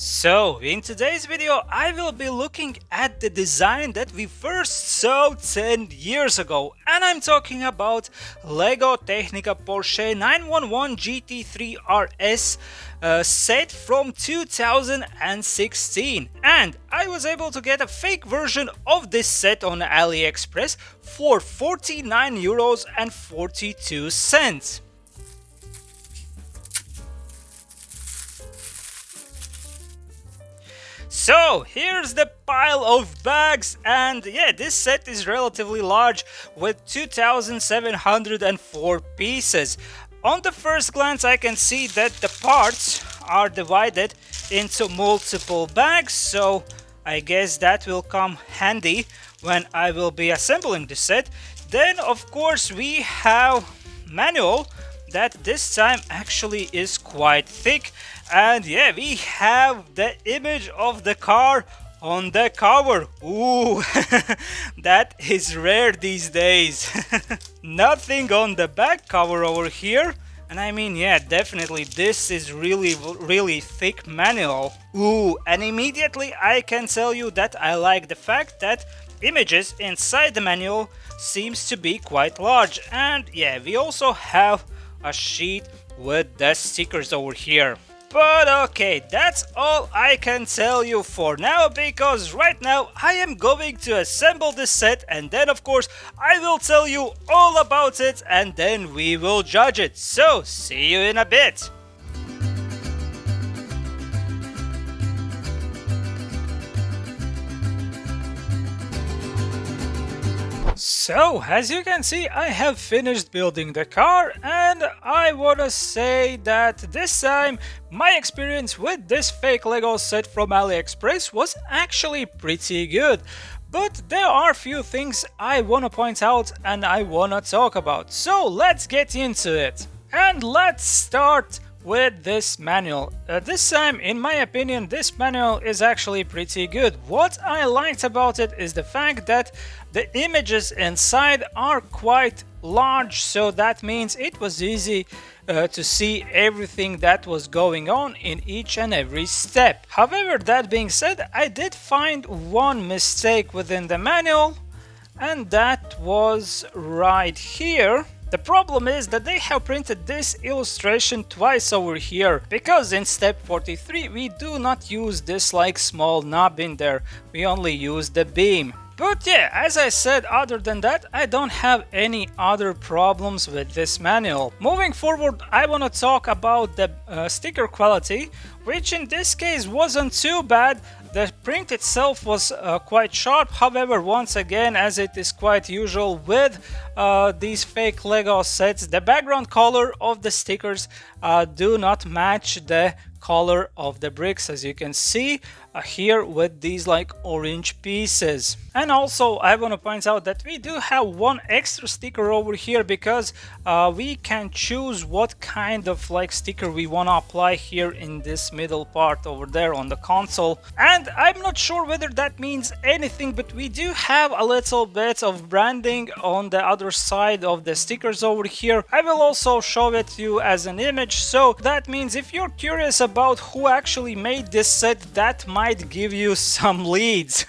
So, in today's video, I will be looking at the design that we first saw 10 years ago, and I'm talking about LEGO Technic Porsche 911 GT3 RS set from 2016, and I was able to get a fake version of this set on AliExpress for 49 euros and 42 cents. So here's the pile of bags, and yeah, this set is relatively large with 2704 pieces. On the first glance I can see that the parts are divided into multiple bags, so I guess that will come handy when I will be assembling the set. Then of course we have manual that this time actually is quite thick, and yeah, we have the image of the car on the cover. Ooh, that is rare these days. Nothing on the back cover over here, and I mean, yeah, definitely this is really thick manual. Ooh, and immediately I can tell you that I like the fact that images inside the manual seems to be quite large, and yeah, we also have a sheet with the stickers over here. But okay, that's all I can tell you for now, because right now I am going to assemble this set, and then of course I will tell you all about it, and then we will judge it. So see you in a bit. So, as you can see, I have finished building the car, and I wanna say that this time my experience with this fake LEGO set from AliExpress was actually pretty good. But there are few things I wanna point out and I wanna talk about. So let's get into it. And let's start with this manual. This time, in my opinion, this manual is actually pretty good. What I liked about it is the fact that the images inside are quite large, so that means it was easy to see everything that was going on in each and every step. However, that being said, I did find one mistake within the manual, and that was right here. The problem is that they have printed this illustration twice over here, because in step 43 we do not use this like small knob in there, we only use the beam. But yeah, as I said, other than that, I don't have any other problems with this manual. Moving forward, I want to talk about the sticker quality, which in this case wasn't too bad. The print itself was quite sharp. However, once again, as it is quite usual with these fake LEGO sets, the background color of the stickers do not match the color of the bricks, as you can see here with these like orange pieces. And also I want to point out that we do have one extra sticker over here, because we can choose what kind of like sticker we want to apply here in this middle part over there on the console. And I'm not sure whether that means anything, but we do have a little bit of branding on the other side of the stickers over here. I will also show it to you as an image, so that means if you're curious about who actually made this set, that might give you some leads.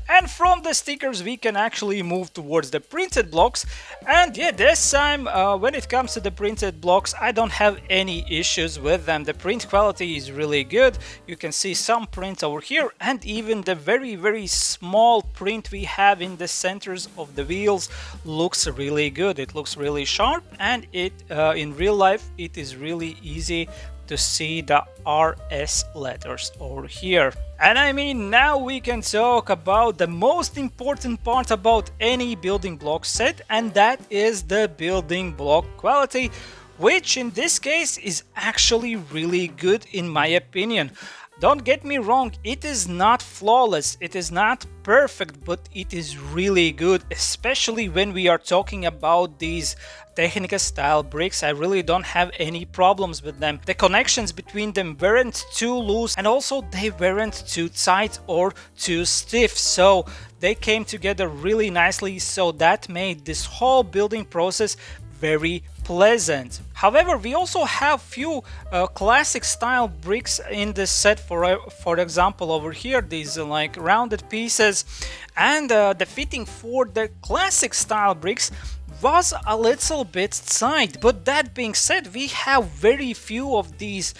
And from the stickers we can actually move towards the printed blocks, and yeah, this time when it comes to the printed blocks, I don't have any issues with them. The print quality is really good. You can see some print over here, and even the very small print we have in the centers of the wheels looks really good. It looks really sharp, and it in real life it is really easy to see the RS letters over here. And I mean, now we can talk about the most important part about any building block set, and that is the building block quality, which in this case is actually really good in my opinion. Don't get me wrong, it is not flawless, it is not perfect, but it is really good, especially when we are talking about these Technica style bricks. I really don't have any problems with them. The connections between them weren't too loose, and also they weren't too tight or too stiff, so they came together really nicely, so that made this whole building process very pleasant. However, we also have few classic style bricks in this set. For example, over here, these like rounded pieces, and the fitting for the classic style bricks was a little bit tight. But that being said, we have very few of these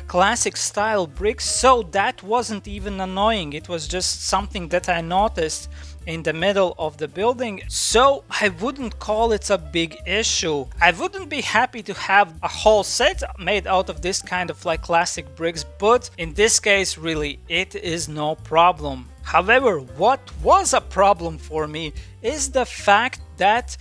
classic style bricks, so that wasn't even annoying. It was just something that I noticed in the middle of the building, so I wouldn't call it a big issue. I wouldn't be happy to have a whole set made out of this kind of like classic bricks, but in this case really it is no problem. However, what was a problem for me is the fact that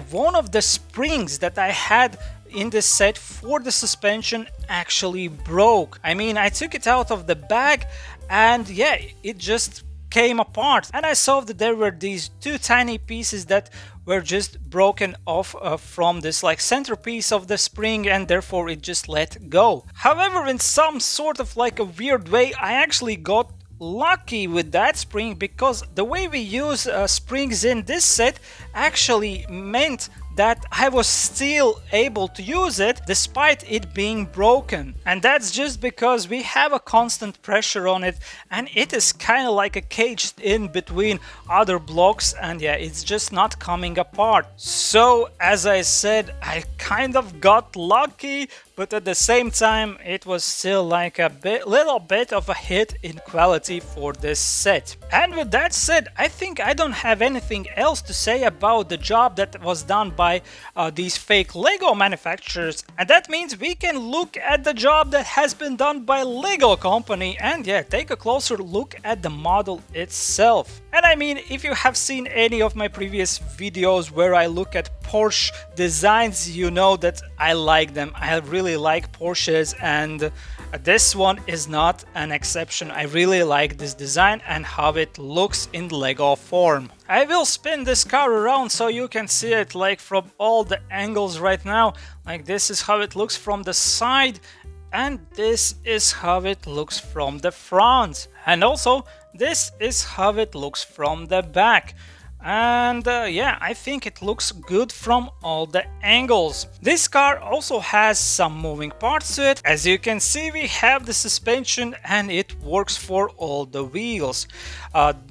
one of the springs that I had in this set for the suspension actually broke. I mean, I took it out of the bag and yeah, it just came apart, and I saw that there were these two tiny pieces that were just broken off from this like centerpiece of the spring, and therefore it just let go. However, in some sort of like a weird way, I actually got lucky with that spring, because the way we use springs in this set actually meant that I was still able to use it despite it being broken. And that's just because we have a constant pressure on it, and it is kind of like a caged in between other blocks, and yeah, it's just not coming apart. So as I said, I kind of got lucky, but at the same time it was still like a little bit of a hit in quality for this set. And with that said, I think I don't have anything else to say about the job that was done by these fake Lego manufacturers, and that means we can look at the job that has been done by Lego company and yeah, take a closer look at the model itself. And I mean, if you have seen any of my previous videos where I look at Porsche designs, you know that I like them. I really like Porsches, and this one is not an exception. I really like this design and how it looks in Lego form. I will spin this car around so you can see it like from all the angles right now. Like this is how it looks from the side, and this is how it looks from the front, and also this is how it looks from the back. And yeah, I think it looks good from all the angles. This car also has some moving parts to it. As you can see, we have the suspension and it works for all the wheels.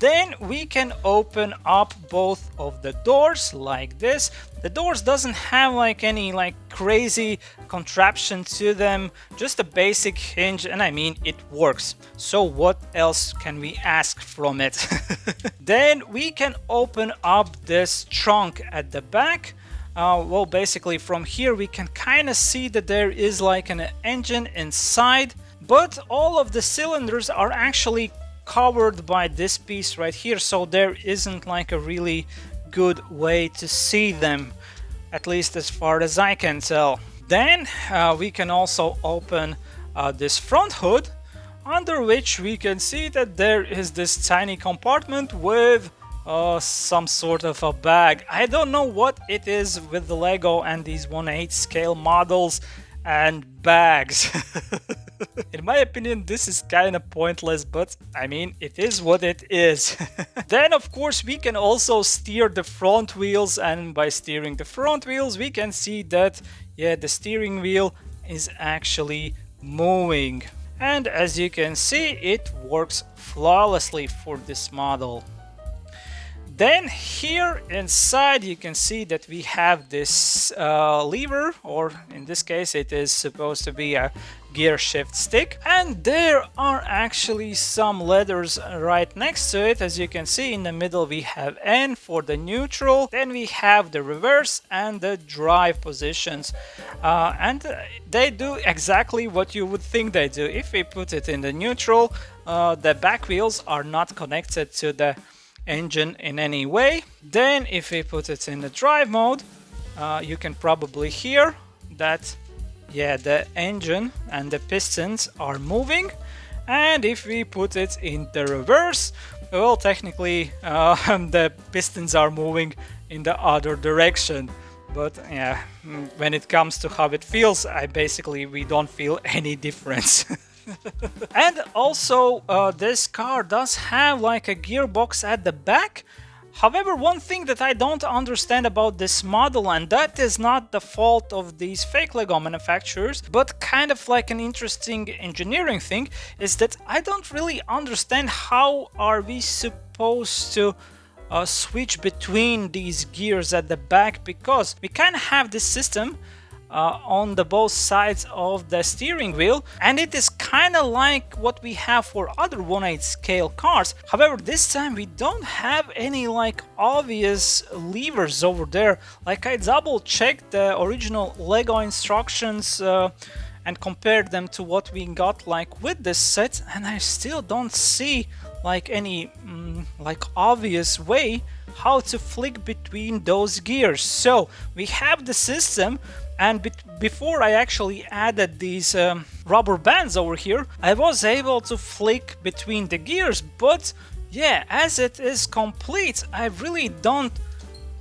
Then we can open up both of the doors like this. The doors doesn't have like any like crazy contraption to them, just a basic hinge, and I mean it works. So what else can we ask from it? Then we can open up this trunk at the back. Well, basically from here we can kind of see that there is like an engine inside, but all of the cylinders are actually covered by this piece right here, so there isn't like a really good way to see them, at least as far as I can tell. Then we can also open this front hood, under which we can see that there is this tiny compartment with some sort of a bag. I don't know what it is with the Lego and these 1/8 scale models and bags. In my opinion, this is kind of pointless, but I mean, it is what it is. Then of course we can also steer the front wheels, and by steering the front wheels we can see that yeah, the steering wheel is actually moving, and as you can see, it works flawlessly for this model. Then here inside you can see that we have this lever, or in this case it is supposed to be a gear shift stick, and there are actually some letters right next to it. As you can see, in the middle we have N for the neutral, then we have the reverse and the drive positions, and they do exactly what you would think they do. If we put it in the neutral, the back wheels are not connected to the engine in any way. Then if we put it in the drive mode, you can probably hear that yeah, the engine and the pistons are moving. And if we put it in the reverse, well, technically the pistons are moving in the other direction, but yeah, when it comes to how it feels, we don't feel any difference. And also this car does have like a gearbox at the back. However, one thing that I don't understand about this model, and that is not the fault of these fake LEGO manufacturers, but kind of like an interesting engineering thing, is that I don't really understand how are we supposed to switch between these gears at the back, because we kind of have this system on the both sides of the steering wheel, and it is kind of like what we have for other 1/8 scale cars. However, this time we don't have any like obvious levers over there. Like, I double checked the original LEGO instructions and compared them to what we got like with this set, and I still don't see like any like obvious way how to flick between those gears. So we have the system, and before I actually added these rubber bands over here, I was able to flick between the gears. But yeah, as it is complete, I really don't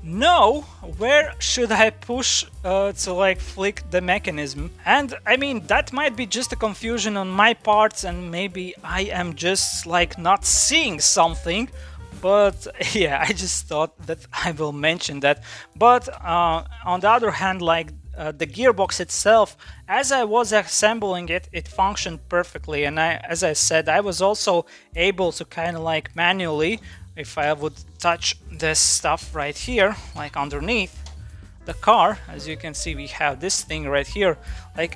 know where should I push to like flick the mechanism. And I mean, that might be just a confusion on my part, and maybe I am just like not seeing something. But yeah, I just thought that I will mention that. But on the other hand, like the gearbox itself, as I was assembling it, it functioned perfectly. And as I said, I was also able to kind of like manually, if I would touch this stuff right here, like underneath the car, as you can see, we have this thing right here. Like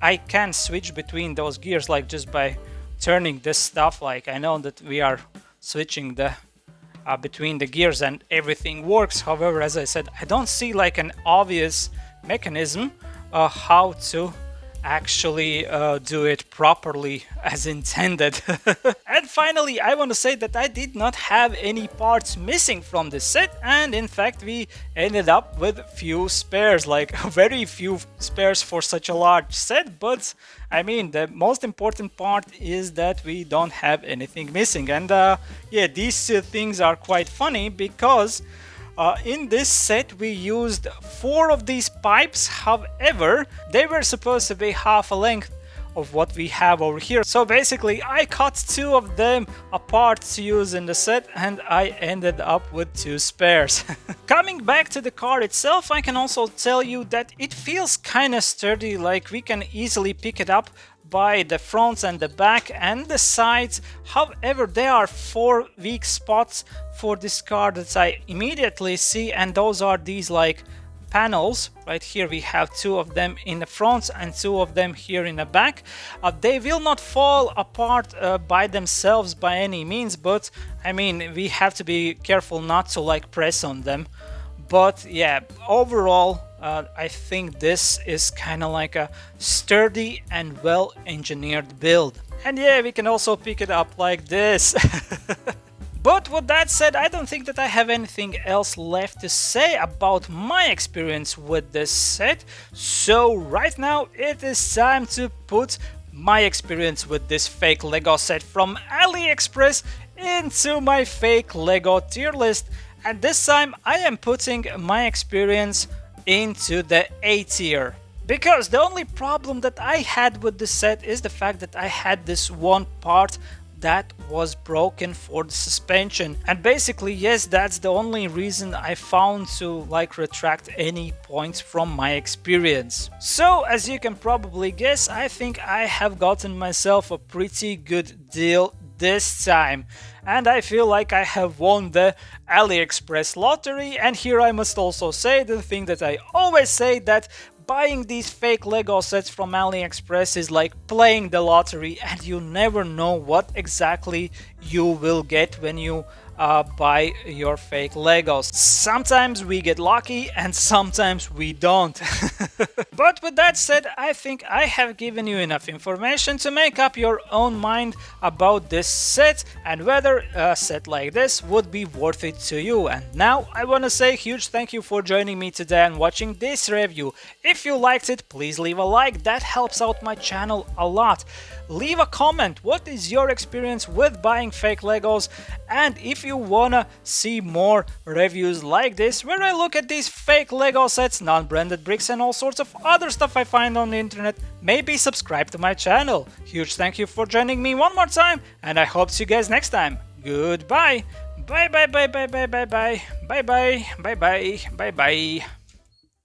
I can switch between those gears like just by turning this stuff. Like, I know that we are switching the between the gears and everything works. However, as I said, I don't see like an obvious mechanism how to actually do it properly as intended. And finally, I want to say that I did not have any parts missing from this set, and in fact we ended up with few spares, like very few spares for such a large set. But I mean, the most important part is that we don't have anything missing. And yeah, these two things are quite funny, because in this set we used 4 of these pipes. However, they were supposed to be half a length of what we have over here. So basically I cut 2 of them apart to use in the set, and I ended up with 2 spares. Coming back to the car itself, I can also tell you that it feels kind of sturdy. Like, we can easily pick it up by the fronts and the back and the sides. However, there are 4 weak spots for this car that I immediately see, and those are these like panels right here. We have 2 of them in the front and 2 of them here in the back. They will not fall apart by themselves by any means, but I mean, we have to be careful not to like press on them. But yeah, overall I think this is kind of like a sturdy and well engineered build. And yeah, we can also pick it up like this. But with that said, I don't think that I have anything else left to say about my experience with this set. So right now it is time to put my experience with this fake LEGO set from AliExpress into my fake LEGO tier list. And this time I am putting my experience into the A tier. Because the only problem that I had with this set is the fact that I had this one part that was broken for the suspension. And basically, yes, that's the only reason I found to like retract any points from my experience. So as you can probably guess, I think I have gotten myself a pretty good deal this time. And I feel like I have won the AliExpress lottery. And here I must also say the thing that I always say, that buying these fake LEGO sets from AliExpress is like playing the lottery, and you never know what exactly you will get when you buy your fake Legos. Sometimes we get lucky and sometimes we don't. But with that said, I think I have given you enough information to make up your own mind about this set and whether a set like this would be worth it to you. And now I want to say a huge thank you for joining me today and watching this review. If you liked it, please leave a like, that helps out my channel a lot. Leave a comment, what is your experience with buying fake Legos, and if you wanna see more reviews like this where I look at these fake Lego sets, non-branded bricks and all sorts of other stuff I find on the internet, maybe subscribe to my channel. Huge thank you for joining me one more time, and I hope to see you guys next time. Goodbye, Bye bye bye bye bye bye bye bye bye bye bye bye bye.